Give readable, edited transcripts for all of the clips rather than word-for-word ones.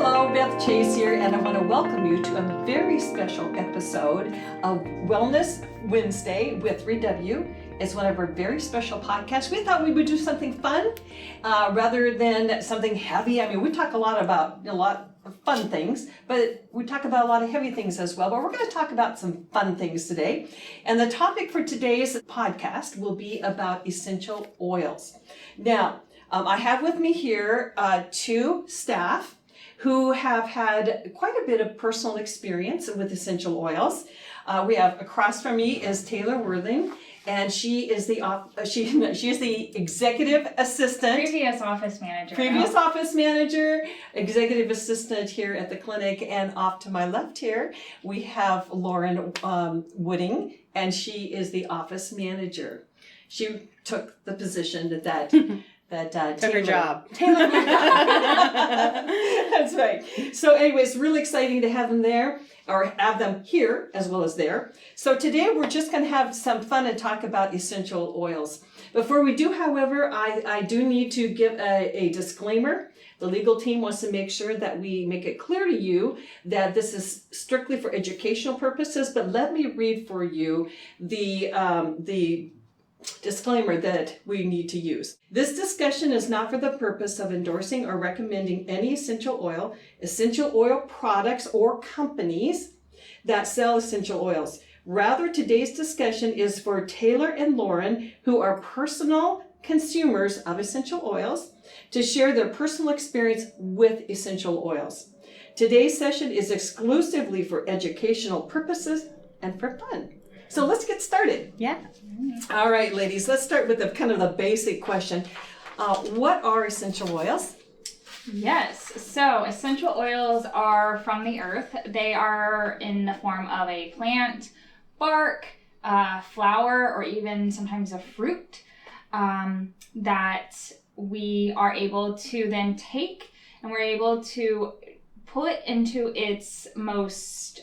Hello, Beth Chase here, and I want to welcome you to a very special episode of Wellness Wednesday with 3W. It's one of our very special podcasts. We thought we would do something fun rather than something heavy. I mean, we talk a lot about a lot of fun things, but we talk about a lot of heavy things as well. But we're going to talk about some fun things today. And the topic for today's podcast will be about essential oils. Now, I have with me here two staff who have had quite a bit of personal experience with essential oils. We have across from me is Taylor Worthing, and she is the executive assistant. Previous office manager, executive assistant here at the clinic. And off to my left here, we have Lauren Wooding, and she is the office manager. She took the position that took her job. Taylor. That's right. So anyways, really exciting to have them there, or have them here as well as there. So today we're just going to have some fun and talk about essential oils. Before we do, however, I do need to give a disclaimer. The legal team wants to make sure that we make it clear to you that this is strictly for educational purposes, but let me read for you the disclaimer that we need to use. This discussion is not for the purpose of endorsing or recommending any essential oil products, or companies that sell essential oils. Rather, today's discussion is for Taylor and Lauren, who are personal consumers of essential oils, to share their personal experience with essential oils. Today's session is exclusively for educational purposes and for fun. So let's get started. Yeah. All right, ladies, let's start with the basic question. What are essential oils? Yes, so essential oils are from the earth. They are in the form of a plant, bark, flower, or even sometimes a fruit that we are able to then take, and we're able to pull it into its most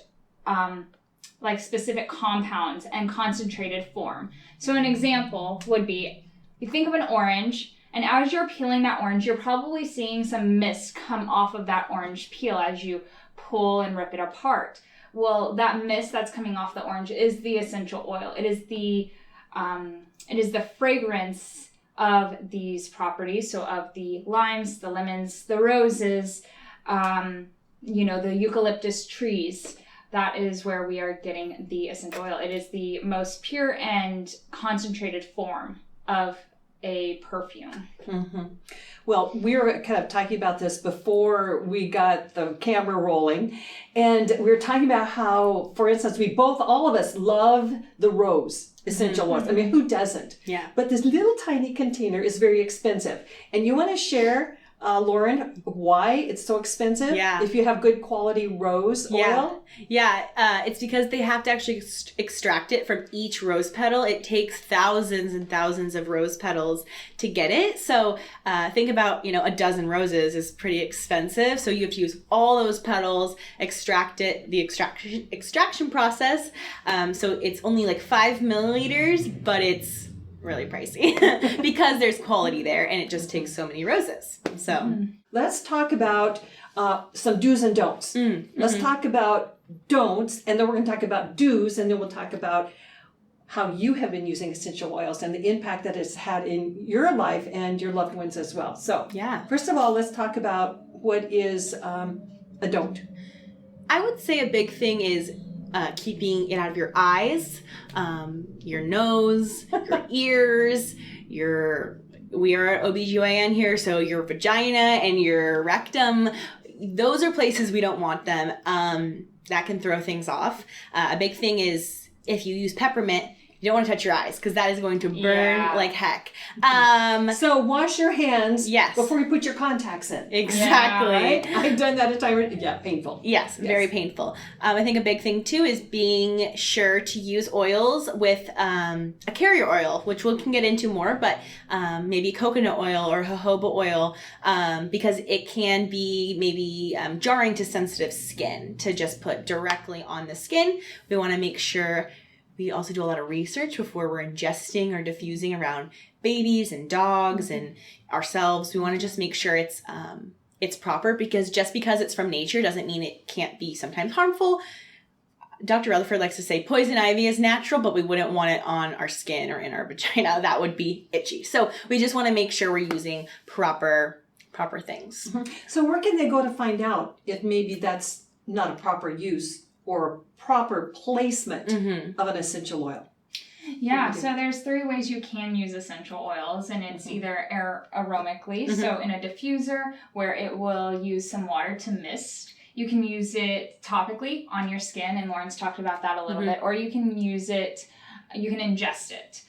specific compounds and concentrated form. So an example would be, you think of an orange, and as you're peeling that orange, you're probably seeing some mist come off of that orange peel as you pull and rip it apart. Well, that mist that's coming off the orange is the essential oil. It is the fragrance of these properties, so of the limes, the lemons, the roses, the eucalyptus trees. That is where we are getting the essential oil. It is the most pure and concentrated form of a perfume. Mm-hmm. Well, we were kind of talking about this before we got the camera rolling. And we were talking about how, for instance, all of us love the rose essential oils. I mean, who doesn't? Yeah. But this little tiny container is very expensive. And you want to share, Lauren, why it's so expensive? Yeah. If you have good quality rose oil? Yeah. It's because they have to actually extract it from each rose petal. It takes thousands and thousands of rose petals to get it. So think about, a dozen roses is pretty expensive. So you have to use all those petals, extract it, the extraction process. So it's only like 5 milliliters, but it's really pricey because there's quality there, and it just takes so many roses. So let's talk about some do's and don'ts. Let's talk about don'ts, and then we're going to talk about do's, and then we'll talk about how you have been using essential oils and the impact that it's had in your life and your loved ones as well. So first of all, let's talk about what is a don't. I would say a big thing is keeping it out of your eyes, your nose, your ears, we are OBGYN here, so your vagina and your rectum, those are places we don't want them. That can throw things off. A big thing is if you use peppermint, you don't want to touch your eyes because that is going to burn like heck. So wash your hands yes. before you put your contacts in. Exactly. Yeah, right? I've done that a time. Yeah, painful. Yes, very painful. I think a big thing too is being sure to use oils with a carrier oil, which we can get into more, but maybe coconut oil or jojoba oil, because it can be maybe jarring to sensitive skin to just put directly on the skin. We want to make sure. We also do a lot of research before we're ingesting or diffusing around babies and dogs and ourselves. We want to just make sure it's it's proper, because just because it's from nature doesn't mean it can't be sometimes harmful. Dr. Rutherford likes to say poison ivy is natural, but we wouldn't want it on our skin or in our vagina. That would be itchy. So we just want to make sure we're using proper things. So where can they go to find out if maybe that's not a proper use or proper placement of an essential oil? Yeah, so there's 3 ways you can use essential oils, and it's either aromically, so in a diffuser where it will use some water to mist. You can use it topically on your skin, and Lauren's talked about that a little bit, or you can use it, you can ingest it.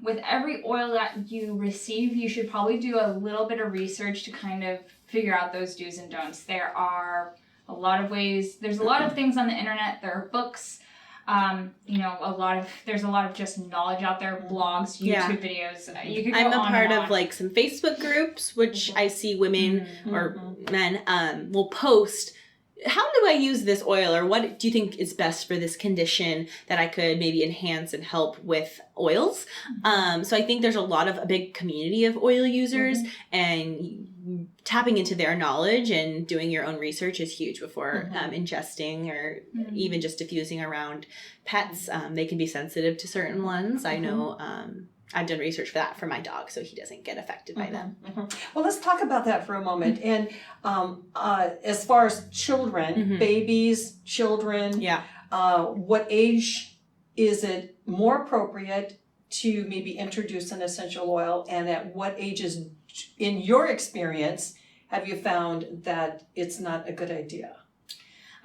With every oil that you receive, you should probably do a little bit of research to kind of figure out those do's and don'ts. There are a lot of ways, there's a lot of things on the internet, there are books, there's a lot of just knowledge out there, blogs, YouTube videos. You could go I'm a on part and of on. like some Facebook groups, which I see women or men will post, how do I use this oil, or what do you think is best for this condition that I could maybe enhance and help with oils? So I think there's a big community of oil users, and tapping into their knowledge and doing your own research is huge before ingesting or even just diffusing around pets. They can be sensitive to certain ones. I know I've done research for that for my dog, so he doesn't get affected by them. Well, let's talk about that for a moment. And as far as children, babies, children, what age is it more appropriate to maybe introduce an essential oil, and at what ages, in your experience, have you found that it's not a good idea?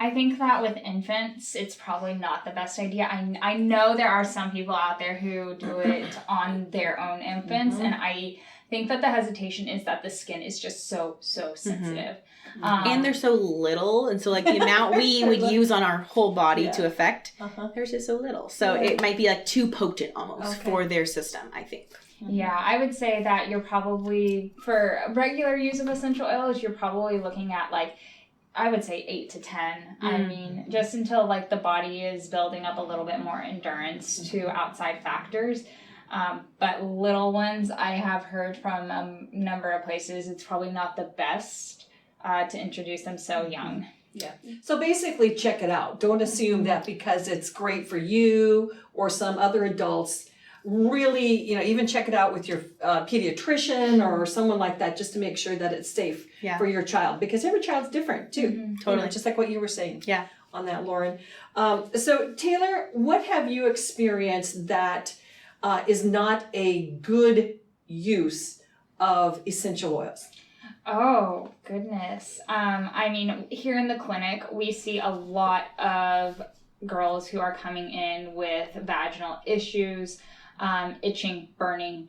I think that with infants, it's probably not the best idea. I know there are some people out there who do it on their own infants, and I think that the hesitation is that the skin is just so sensitive. And they're so little, and so like the amount we would use on our whole body to affect, theirs is so little. So it might be like too potent almost for their system, I think. Yeah, I would say that you're probably, for regular use of essential oils, you're probably looking at like, I would say 8 to 10. I mean, just until like the body is building up a little bit more endurance to outside factors. But little ones, I have heard from a number of places, it's probably not the best to introduce them so young. Yeah. So basically check it out. Don't assume that because it's great for you or some other adults. Really, even check it out with your pediatrician or someone like that, just to make sure that it's safe for your child, because every child's different too. Totally. Just like what you were saying on that, Lauren. So Taylor, what have you experienced that is not a good use of essential oils? Oh, goodness. I mean, here in the clinic, we see a lot of girls who are coming in with vaginal issues, itching, burning,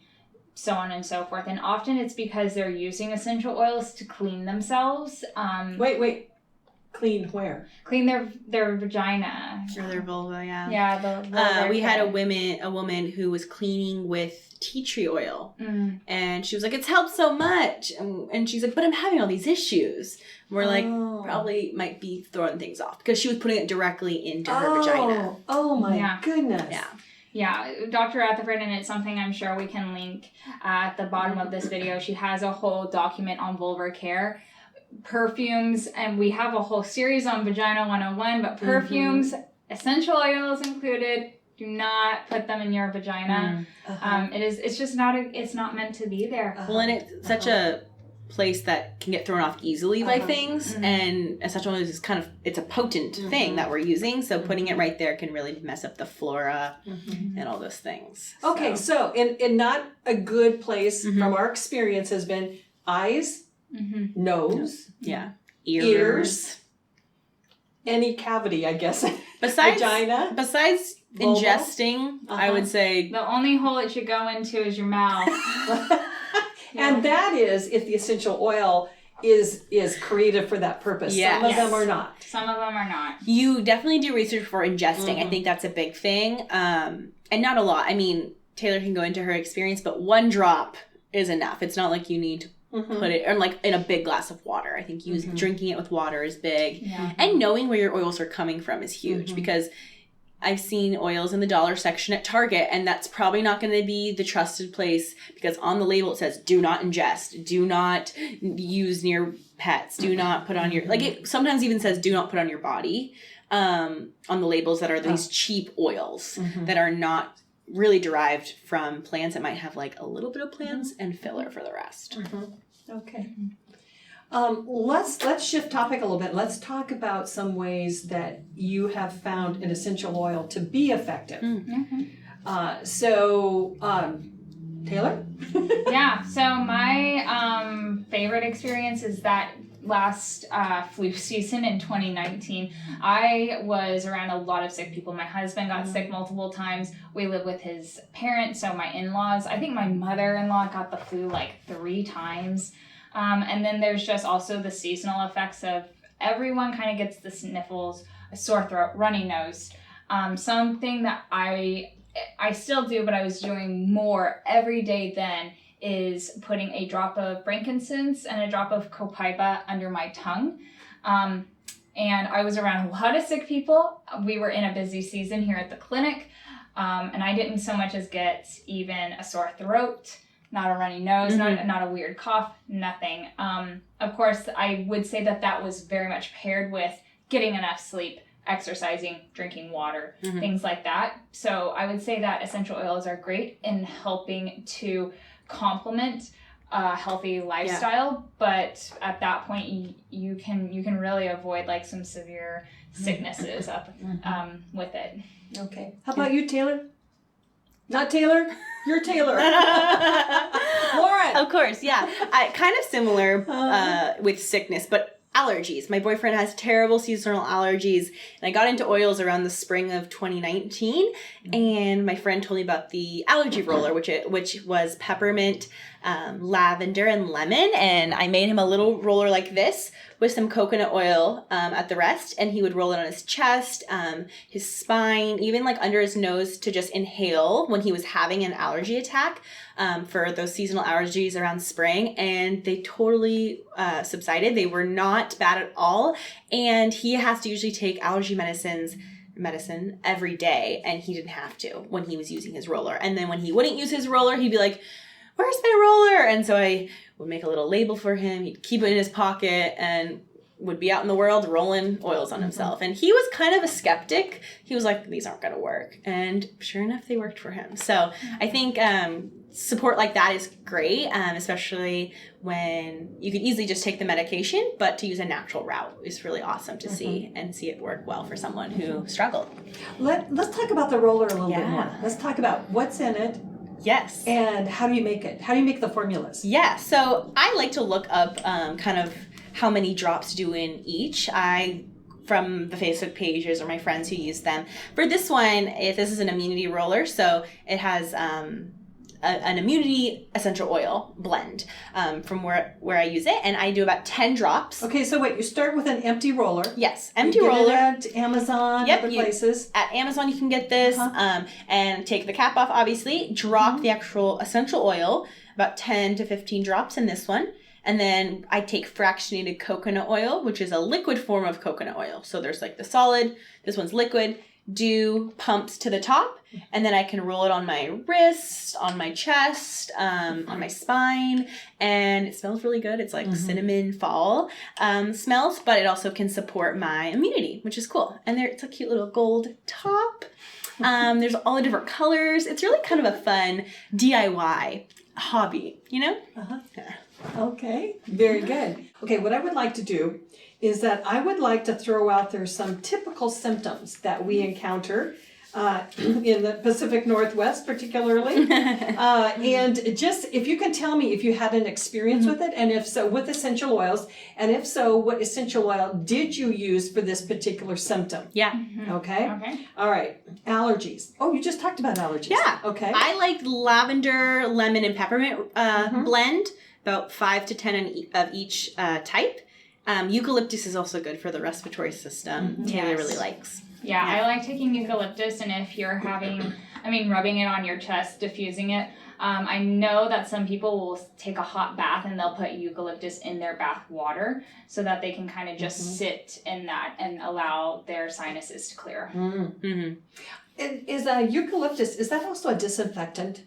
so on and so forth. And often it's because they're using essential oils to clean themselves. Wait. Clean where? Clean their vagina. Or their vulva, Yeah, the vulva. We had a woman who was cleaning with tea tree oil, and she was like, "It's helped so much," and she's like, "But I'm having all these issues." And we're like, probably might be throwing things off, because she was putting it directly into her vagina. Oh my goodness. Yeah, Dr. Rutherford, and it's something I'm sure we can link at the bottom of this video. She has a whole document on vulvar care, perfumes, and we have a whole series on Vagina 101, but perfumes, essential oils included, do not put them in your vagina. It's not meant to be there. Well, and it's such a place that can get thrown off easily by things, and essential oils is it's a potent thing that we're using, so putting it right there can really mess up the flora and all those things. Okay, so in not a good place from our experience has been eyes, nose, ears, any cavity, I guess. Vagina. Besides vulva? Ingesting, I would say the only hole it should go into is your mouth. And that is if the essential oil is created for that purpose. Some of them are not. Some of them are not. You definitely do research before ingesting. I think that's a big thing. And not a lot. I mean, Taylor can go into her experience, but 1 drop is enough. It's not like you need to put it in a big glass of water. I think drinking it with water is big. And knowing where your oils are coming from is huge, because I've seen oils in the dollar section at Target, and that's probably not going to be the trusted place because on the label it says do not ingest, do not use near pets, do not put on your, like it sometimes even says do not put on your body on the labels that are these cheap oils that are not really derived from plants. It might have like a little bit of plants and filler for the rest. Okay. Let's shift topic a little bit. Let's talk about some ways that you have found an essential oil to be effective. Taylor? Yeah, so my favorite experience is that last flu season in 2019. I was around a lot of sick people. My husband got sick multiple times. We live with his parents, so my in-laws. I think my mother-in-law got the flu like 3 times. And then there's just also the seasonal effects of everyone kind of gets the sniffles, a sore throat, runny nose. Something that I still do, but I was doing more every day then, is putting a drop of frankincense and a drop of copaiba under my tongue. And I was around a lot of sick people. We were in a busy season here at the clinic, and I didn't so much as get even a sore throat, not a runny nose, not a weird cough, nothing. Of course, I would say that was very much paired with getting enough sleep, exercising, drinking water, things like that. So I would say that essential oils are great in helping to complement a healthy lifestyle, but at that point you can really avoid like some severe sicknesses with it. Okay. How about you, Taylor? Not Taylor? You're Taylor. Lauren. Of course, yeah. Kind of similar with sickness, but allergies. My boyfriend has terrible seasonal allergies, and I got into oils around the spring of 2019, and my friend told me about the allergy roller, which was peppermint, lavender, and lemon, and I made him a little roller like this with some coconut oil at the rest, and he would roll it on his chest, his spine, even like under his nose to just inhale when he was having an allergy attack for those seasonal allergies around spring, and they totally subsided. They were not bad at all, and he has to usually take allergy medicine every day, and he didn't have to when he was using his roller. And then when he wouldn't use his roller, he'd be like, "Where's my roller?" And so I would make a little label for him. He'd keep it in his pocket and would be out in the world rolling oils on himself. And he was kind of a skeptic. He was like, these aren't going to work. And sure enough, they worked for him. So I think support like that is great, especially when you could easily just take the medication, but to use a natural route is really awesome to see and see it work well for someone who struggled. Let's talk about the roller a little bit more. Let's talk about what's in it. Yes. And how do you make it? How do you make the formulas? Yeah, so I like to look up kind of how many drops do in each. From the Facebook pages or my friends who use them. For this one, this is an immunity roller, so it has an immunity essential oil blend from where I use it, and I do about 10 drops. Okay, so wait, you start with an empty roller. Yes, empty you get roller. It at Amazon, other places. At Amazon you can get this, and take the cap off, obviously, drop the actual essential oil, about 10 to 15 drops in this one. And then I take fractionated coconut oil, which is a liquid form of coconut oil. So there's like the solid, this one's liquid, do pumps to the top, and then I can roll it on my wrist, on my chest, on my spine, and it smells really good. It's like cinnamon fall smells, but it also can support my immunity, which is cool. And it's a cute little gold top. There's all the different colors. It's really kind of a fun DIY hobby, you know? Yeah. Okay, very good. Okay, what I would like to do is that I would like to throw out there some typical symptoms that we encounter in the Pacific Northwest particularly. And just, if you can tell me if you had an experience with it, and if so, with essential oils, and if so, what essential oil did you use for this particular symptom? Yeah. Okay? Okay. All right. Allergies. Oh, you just talked about allergies. Yeah. Okay. I like lavender, lemon, and peppermint blend, about 5 to 10 of each type. Eucalyptus is also good for the respiratory system. Taylor really likes. Yeah, I like taking eucalyptus, and if you're having rubbing it on your chest, diffusing it. I know that some people will take a hot bath and they'll put eucalyptus in their bath water so that they can kind of just sit in that and allow their sinuses to clear. Is eucalyptus, is that also a disinfectant?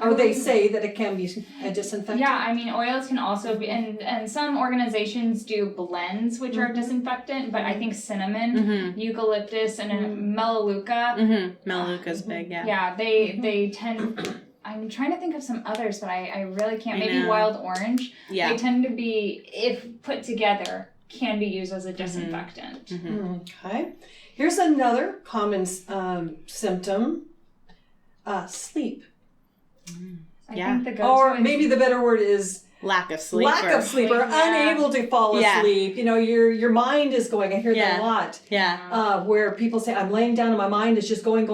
Or they say that it can be a disinfectant? Yeah, oils can also be, and some organizations do blends which are disinfectant, but I think cinnamon, eucalyptus, and melaleuca. Melaleuca's big, yeah. Yeah, they tend. I'm trying to think of some others, but I really can't. Maybe wild orange. Yeah. They tend to be, if put together, can be used as a disinfectant. Okay. Here's another common symptom. Sleep. I think the go-to Or is, maybe the better word is Lack of sleep. lack of sleep or unable to fall asleep. Your mind is going. I hear that a lot. Yeah. Where people say, I'm laying down and my mind is just going,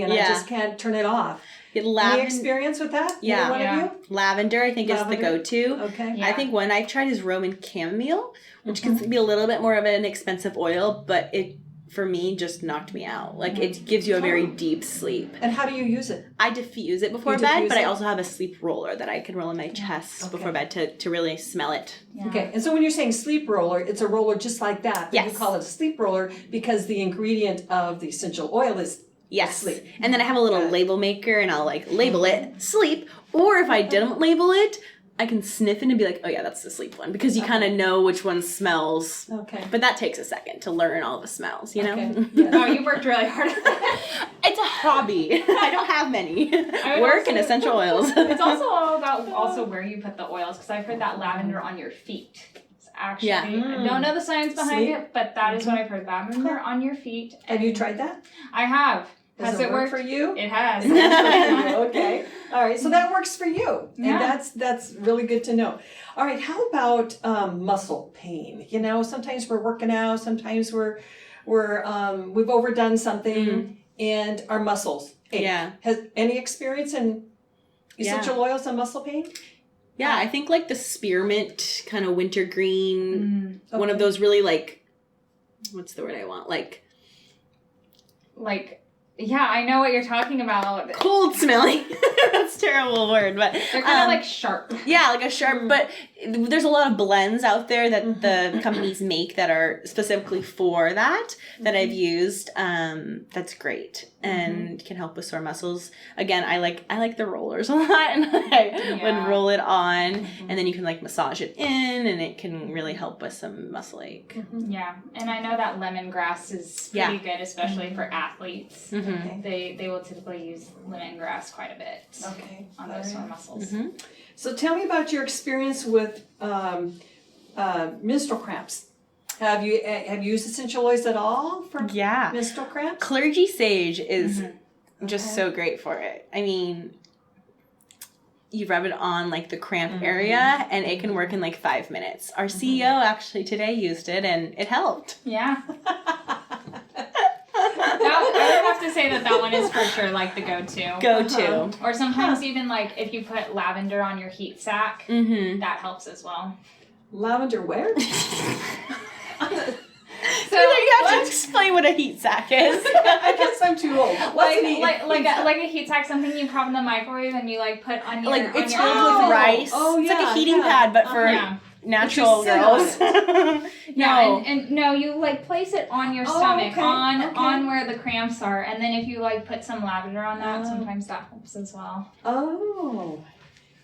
and I just can't turn it off. Any experience with that? Yeah. Either one of you? Lavender, I think, is the go-to. Okay. Yeah. I think one I've tried is Roman chamomile, which can be a little bit more of an expensive oil, but it, for me, just knocked me out. Like, it gives you a very deep sleep. And how do you use it? I diffuse it before You bed, diffuse but I it? also have a sleep roller that I can roll in my chest before bed to really smell it. Yeah. Okay, and so when you're saying sleep roller, it's a roller just like that. But Yes. you call it a sleep roller because the ingredient of the essential oil is Yes. sleep. And then I have a little label maker and I'll label it sleep. Or if I didn't label it, I can sniff it and be like, oh yeah, that's the sleep one. Because you kind of know which one smells. Okay. But that takes a second to learn all the smells, you know? Okay. Yeah. Oh, you worked really hard at that. It's a hobby. I don't have many. would Work also- and essential oils. It's also all about where you put the oils, because I've heard that lavender on your feet. It's actually, I don't know the science behind Sleep. it, but that is what I've heard. Lavender on your feet. Have you tried that? I have. Does Has it it work worked for you? It has. It works for you. Okay. All right. So that works for you. And Yeah. that's really good to know. All right. How about muscle pain? Sometimes we're working out, sometimes we've overdone something and our muscles ache. Yeah. Has any experience in essential oils and muscle pain? Yeah, I think the spearmint kind of wintergreen, one of Okay. those really what's the word I want? Yeah, I know what you're talking about. Cold smelling. That's a terrible word, but They're kind of sharp. yeah, a sharp. But there's a lot of blends out there that the companies make that are specifically for that I've used. That's great and can help with sore muscles. Again, I like the rollers a lot, and I would roll it on, and then you can massage it in, and it can really help with some muscle ache. Yeah, and I know that lemongrass is pretty good, especially for athletes. Okay. They will typically use lemongrass quite a bit Okay. on those sore muscles. So tell me about your experience with menstrual cramps. Have you used essential oils at all for Yeah. menstrual cramps? Clergy sage is just so great for it. I mean, you rub it on the cramp area and it can work in 5 minutes. Our CEO actually today used it and it helped. Yeah. I would have to say that one is for sure the go-to. Go-to. Or sometimes even if you put lavender on your heat sack, that helps as well. Lavender where? So you have to explain what a heat sack is. I guess I'm too old. Like a heat sack, something you pop in the microwave and you put on your it's on filled your with rice. Oh, It's like yeah, a heating yeah. pad, but for Yeah. natural But you girls. sit Yeah, and no, you place it on your stomach, okay, on where the cramps are, and then if you put some lavender on that, Oh. sometimes that helps as well. Oh,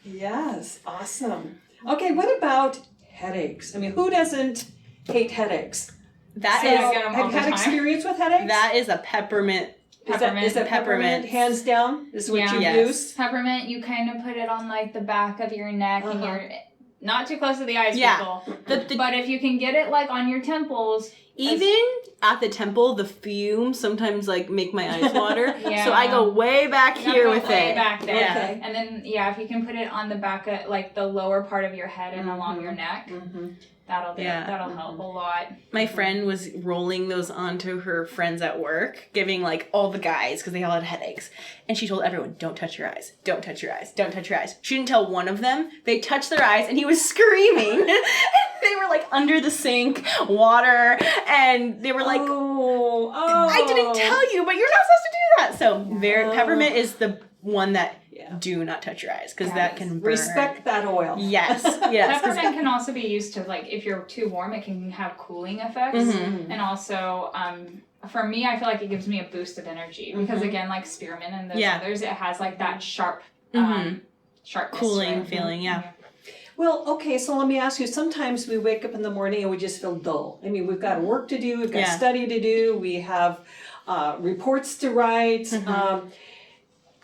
yes, awesome. Okay, what about headaches? I mean, who doesn't hate headaches? That So- is get 'em all have you the had time. experience with headaches? that is a peppermint. Is that peppermint? Hands down is what Yeah. you Yes. use. Peppermint, you kind of put it on the back of your neck and Uh-huh. your not too close to the eyes, Yeah. people. The But if you can get it on your temples, Even at the temple, the fumes sometimes make my eyes water. Yeah. So I go way back you gotta here go with way it. back there. Yeah. Okay. And then if you can put it on the back of the lower part of your head and along your neck, that'll do Yeah. that'll help a lot. My friend was rolling those onto her friends at work, giving all the guys, because they all had headaches. And she told everyone, don't touch your eyes. Don't touch your eyes. Don't touch your eyes. She didn't tell one of them. They touched their eyes and he was screaming. they were like under the sink, water, and they were like, I didn't tell you, but you're not supposed to do that. So peppermint is the one that do not touch your eyes because that can burn. Respect that oil. Yes. Peppermint can also be used to, like, if you're too warm, it can have cooling effects. And also, for me, I feel like it gives me a boost of energy because, again, like spearmint and those others, it has like that sharp, sharpness cooling feeling. Yeah. Well, okay, so let me ask you, sometimes we wake up in the morning and we just feel dull. I mean, we've got work to do, we've got study to do, we have reports to write.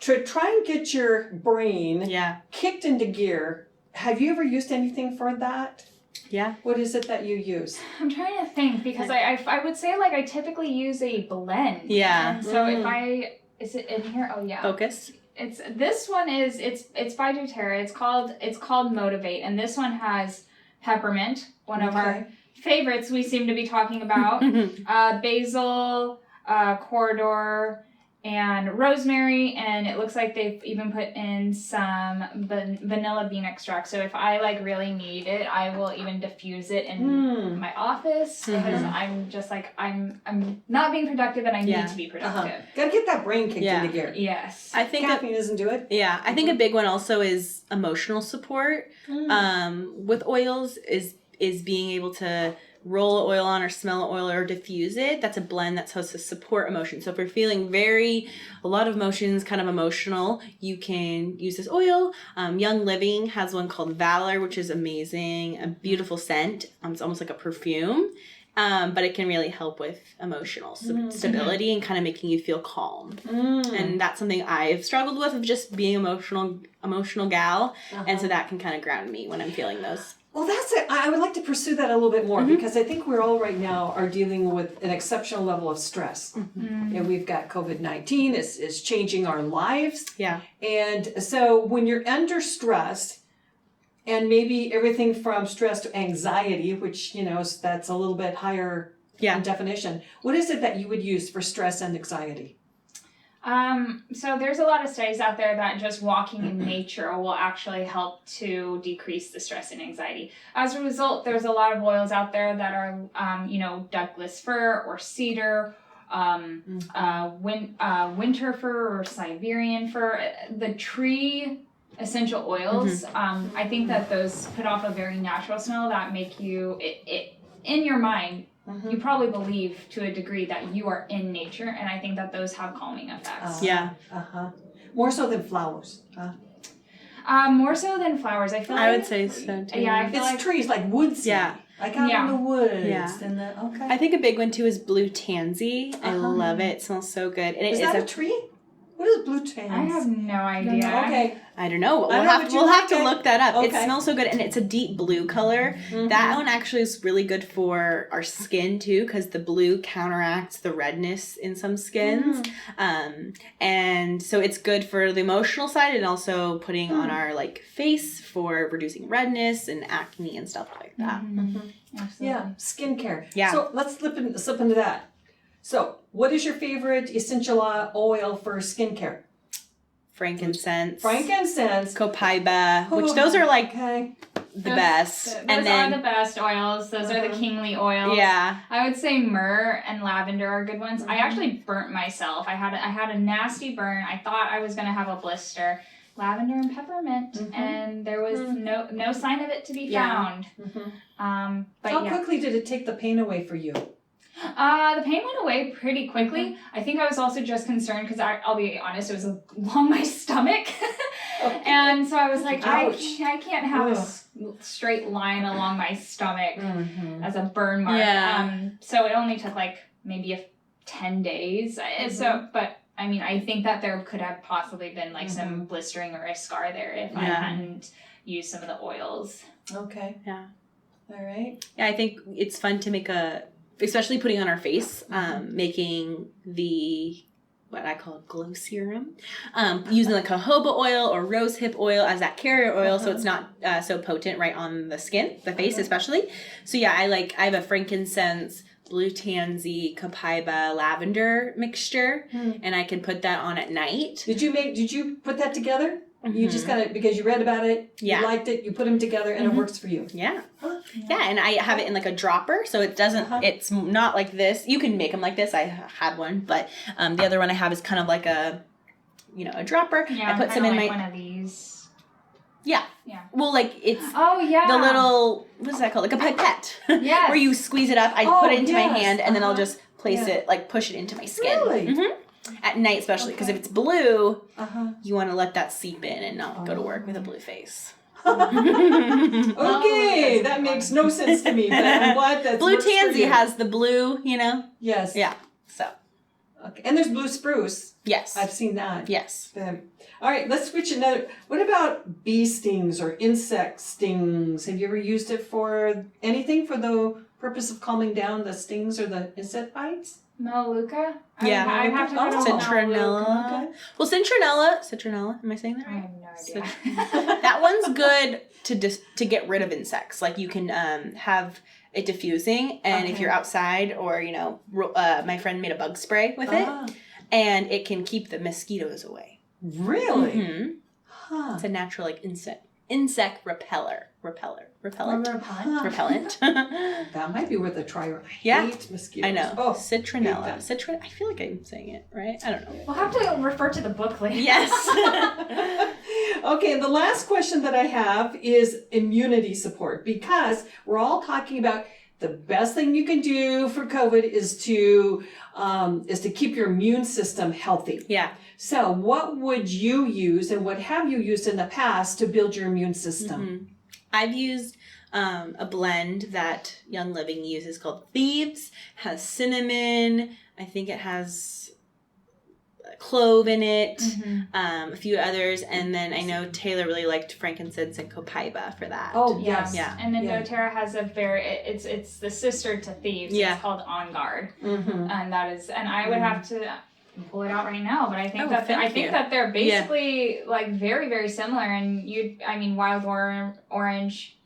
To try and get your brain kicked into gear, have you ever used anything for that? Yeah. What is it that you use? I'm trying to think because I would say, like, I typically use a blend. Yeah. And so is it in here? Oh yeah. Focus. It's by doTERRA. It's called Motivate, and this one has peppermint, one of our favorites we seem to be talking about, basil, corridor, and rosemary, and it looks like they've even put in some vanilla bean extract. So if I like really need it, I will even diffuse it in my office because I'm just like I'm not being productive and I need to be productive. Gotta get that brain kicked into gear. Yes. I think caffeine doesn't do it. Yeah, I think a big one also is emotional support. With oils is being able to roll oil on or smell oil or diffuse it. That's a blend that's supposed to support emotion. So if you're feeling a lot of emotions, kind of emotional, you can use this oil. Young Living has one called Valor, which is amazing. A beautiful scent. It's almost like a perfume. But it can really help with emotional stability and kind of making you feel calm. And that's something I've struggled with, of just being emotional gal. And so that can kind of ground me when I'm feeling those. Well, that's it. I would like to pursue that a little bit more because I think we're all right now are dealing with an exceptional level of stress. And we've got COVID-19 is changing our lives. Yeah. And so when you're under stress, and maybe everything from stress to anxiety, which, that's a little bit higher in definition. What is it that you would use for stress and anxiety? So there's a lot of studies out there that just walking in nature will actually help to decrease the stress and anxiety. As a result, there's a lot of oils out there that are, Douglas fir or cedar, winter fir or Siberian fir. The tree essential oils, I think that those put off a very natural smell that make you, it in your mind, you probably believe to a degree that you are in nature, and I think that those have calming effects. More so than flowers. More so than flowers. I feel like I would say so too. Yeah, I feel it's like trees like woods. Like out in the woods. And I think a big one too is blue tansy. I love it. It smells so good. And is that a tree? What is blue tansy? I have no idea. Okay. I don't know. We'll have to look that up. It smells so good, and it's a deep blue color. That one actually is really good for our skin too, because the blue counteracts the redness in some skins. And so it's good for the emotional side, and also putting on our face for reducing redness and acne and stuff like that. Absolutely. Yeah, skincare. Yeah. So let's slip into that. So, what is your favorite essential oil for skincare? Frankincense, copaiba, which those are the best. Those and then are the best oils. Those are the kingly oils. Yeah. I would say myrrh and lavender are good ones. I actually burnt myself. I had a nasty burn. I thought I was gonna have a blister. Lavender and peppermint, and there was no sign of it to be found. But how quickly did it take the pain away for you? The pain went away pretty quickly. I think I was also just concerned because I'll be honest, it was along my stomach. And so I was like, I can't have a straight line along my stomach as a burn mark. So it only took maybe 10 days. So, but I mean, I think that there could have possibly been some blistering or a scar there if I hadn't used some of the oils. Okay. Yeah. All right. Yeah, I think it's fun to make especially putting on our face, making what I call a glow serum, using jojoba oil or rosehip oil as that carrier oil, so it's not so potent right on the skin, the face especially. So yeah, I have a frankincense, blue tansy, copaiba, lavender mixture, and I can put that on at night. Did you put that together? You just kind of, because you read about it, Yeah. you liked it, you put them together, and it works for you. Yeah. Huh? Yeah, and I have it in like a dropper, so it doesn't. Uh-huh. It's not like this. You can make them like this. I had one, but the other one I have is kind of like a, a dropper. Yeah, I put some kinda in like my. one of these. Yeah. Yeah. Well, like it's Oh yeah. the little what's that called? Like a pipette. Yes. Where you squeeze it up. I Oh, put it into my yes. hand, and then I'll Uh-huh. just place Yeah. it, like push it into my skin. Really? hmm At night, especially because Okay. if it's blue, Uh-huh. you want to let that seep in and not go to work with a blue face. Okay, Oh, that makes no sense to me, but I'm glad that Blue works for tansy you. has the blue, Yes. Yeah. So Okay. And there's blue spruce. yes, I've seen that. yes. All right, let's switch another. What about bee stings or insect stings? Have you ever used it for anything for the purpose of calming down the stings or the insect bites? Melaleuca? Yeah. I have to go to Citronella. Melaleuca. Well, citronella. Am I saying that I right? have no idea. That one's good to get rid of insects. Like you can have it diffusing, and if Okay. you're outside or my friend made a bug spray with it, Ah, and it can keep the mosquitoes away. really? Mhm. Huh. It's a natural like insect repellent. Repellent? Repellent. That might be worth a try. I Yeah. hate mosquitoes. I know. Oh, Citronella. hate I feel like I'm saying it right. I don't know. We'll have to refer to the book later. Yes. Okay, and the last question that I have is immunity support, because we're all talking about the best thing you can do for COVID is to keep your immune system healthy. Yeah. So, what would you use, and what have you used in the past to build your immune system? Mhm. I've used a blend that Young Living uses called Thieves. Has cinnamon. I think it has clove in it. Mhm. A few others, and then I know Taylor really liked frankincense and copaiba for that. Oh, Yeah. yes. Yeah. And then Yeah. doTERRA has a it's the sister to Thieves. Yeah. It's called On Guard. Mm-hmm. And that is, and I would have to pull it out right now, but I think Oh, that thank you. they're basically like very, very similar. And wild orange,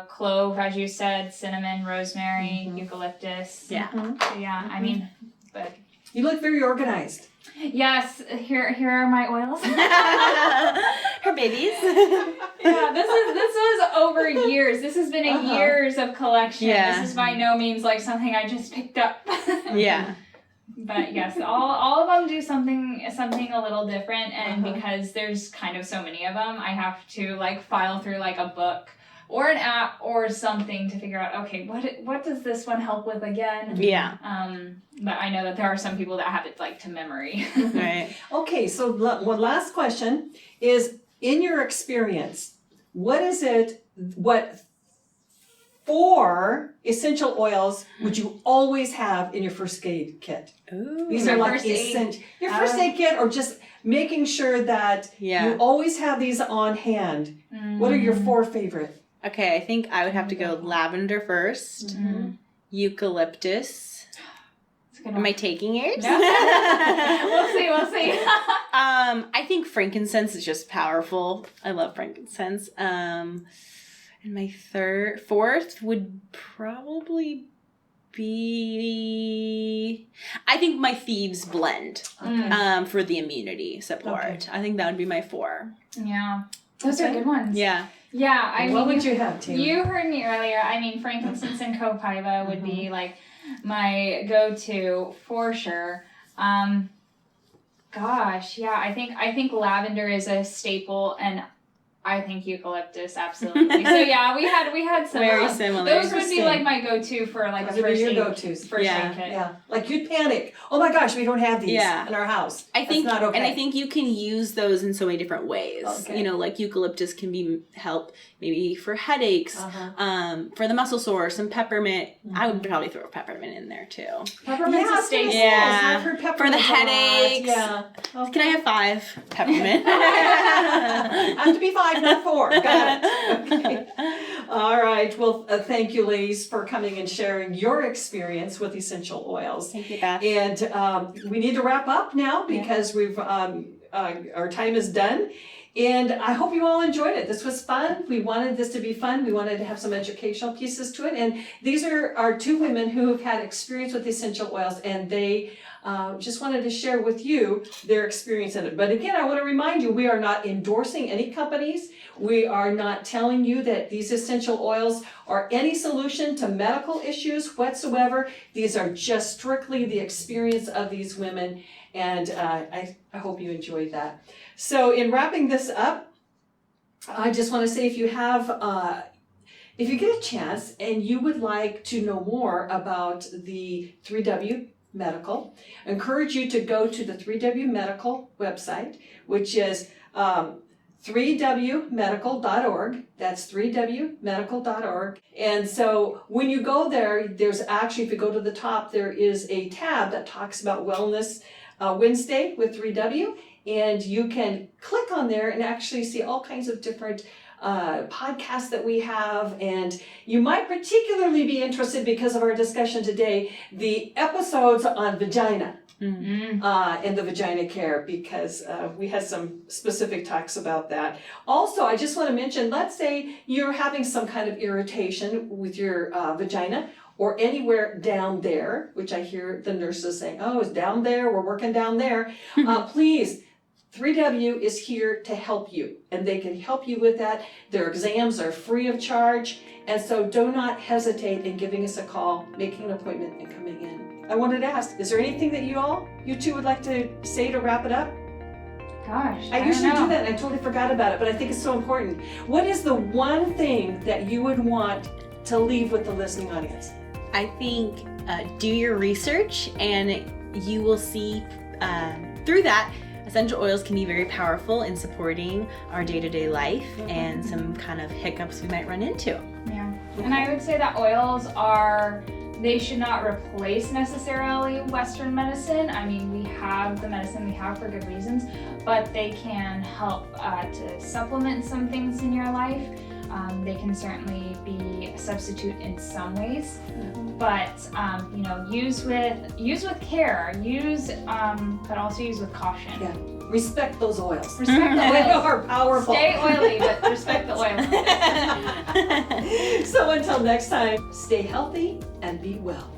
clove, as you said, cinnamon, rosemary, Mhm. eucalyptus. Yeah. So yeah, I mean, but You look very organized. yes, here are my oils. Her babies. Yeah, this was over years. This has been a Uh-huh. years of collection. Yeah. This is by no means like something I just picked up. Yeah. But yes, all of them do something a little different, and Uh-huh. because there's kind of so many of them, I have to like file through like a book or an app or something to figure out, okay, what does this one help with again? Yeah. But I know that there are some people that have it like to memory. Right. Okay, so one last question is, in your experience, what 4 essential oils would you always have in your first aid kit? Ooh. These My are like first aid. your first aid kit, or just making sure that Yeah. you always have these on hand. What are your 4 favorite? Okay, I think I would have to go lavender first. Mhm. Eucalyptus. It's a good Am one. I taking it? No. We'll see. I think frankincense is just powerful. I love frankincense. And my fourth would probably be, I think my Thieves blend. Mm. For the immunity support. Okay. I think that would be my 4. Yeah. Those are Okay. good ones. Yeah. Yeah, I What mean, would you have, Taylor? you heard me earlier. I mean, frankincense and copaiba would be like my go-to for sure. Gosh, yeah, I think lavender is a staple, and I think eucalyptus absolutely. So yeah, we had some Very similar. Those would be Interesting. like my go-to for like Those a would be first your aid go-tos. first Yeah. aid kit. Yeah, like you'd panic. Oh my gosh, we don't have these Yeah. in our house. I think, That's not okay. and I think you can use those in so many different ways. Okay. Like eucalyptus can be help maybe for headaches, Uh-huh. for the muscle sore, some peppermint. I would probably throw peppermint in there too. Peppermint's Yeah, a staple. Yeah. I've heard For the peppermint a lot. headaches. Yeah. Can I have 5 peppermint? Have to be 5, not 4. Got it. Okay. All right. Well, thank you, ladies, for coming and sharing your experience with essential oils. Thank you, Beth. And we need to wrap up now because we've our time is done. And I hope you all enjoyed it. This was fun. We wanted this to be fun. We wanted to have some educational pieces to it. And these are our 2 women who have had experience with essential oils, and they just wanted to share with you their experience in it. But again, I want to remind you, we are not endorsing any companies. We are not telling you that these essential oils are any solution to medical issues whatsoever. These are just strictly the experience of these women, and I hope you enjoyed that. So in wrapping this up, I just want to say, if you get a chance and you would like to know more about the 3W Medical, I encourage you to go to the 3W Medical website, which is 3wmedical.org. That's 3wmedical.org. And so when you go there, there's actually, if you go to the top, there is a tab that talks about Wellness Wednesday with 3W. And you can click on there and actually see all kinds of different podcasts that we have. And you might particularly be interested, because of our discussion today, the episodes on vagina. And the vagina care, because we had some specific talks about that. Also, I just want to mention, let's say you're having some kind of irritation with your vagina or anywhere down there, which I hear the nurses saying, oh, it's down there, we're working down there. Please, 3W is here to help you, and they can help you with that. Their exams are free of charge, and so do not hesitate in giving us a call, making an appointment, and coming in. I wanted to ask, is there anything that you two would like to say to wrap it up? Gosh, I usually do that, and I totally forgot about it, but I think it's so important. What is the one thing that you would want to leave with the listening audience? I think do your research, and you will see through that essential oils can be very powerful in supporting our day-to-day life and some kind of hiccups we might run into. Yeah, and I would say that oils they should not replace necessarily Western medicine. I mean, we have the medicine we have for good reasons, but they can help to supplement some things in your life. They can certainly be a substitute in some ways, but use with care. But also use with caution. Yeah. Respect those oils. Respect the They oils. are powerful. Stay oily, but respect the oils. So until next time, stay healthy and be well.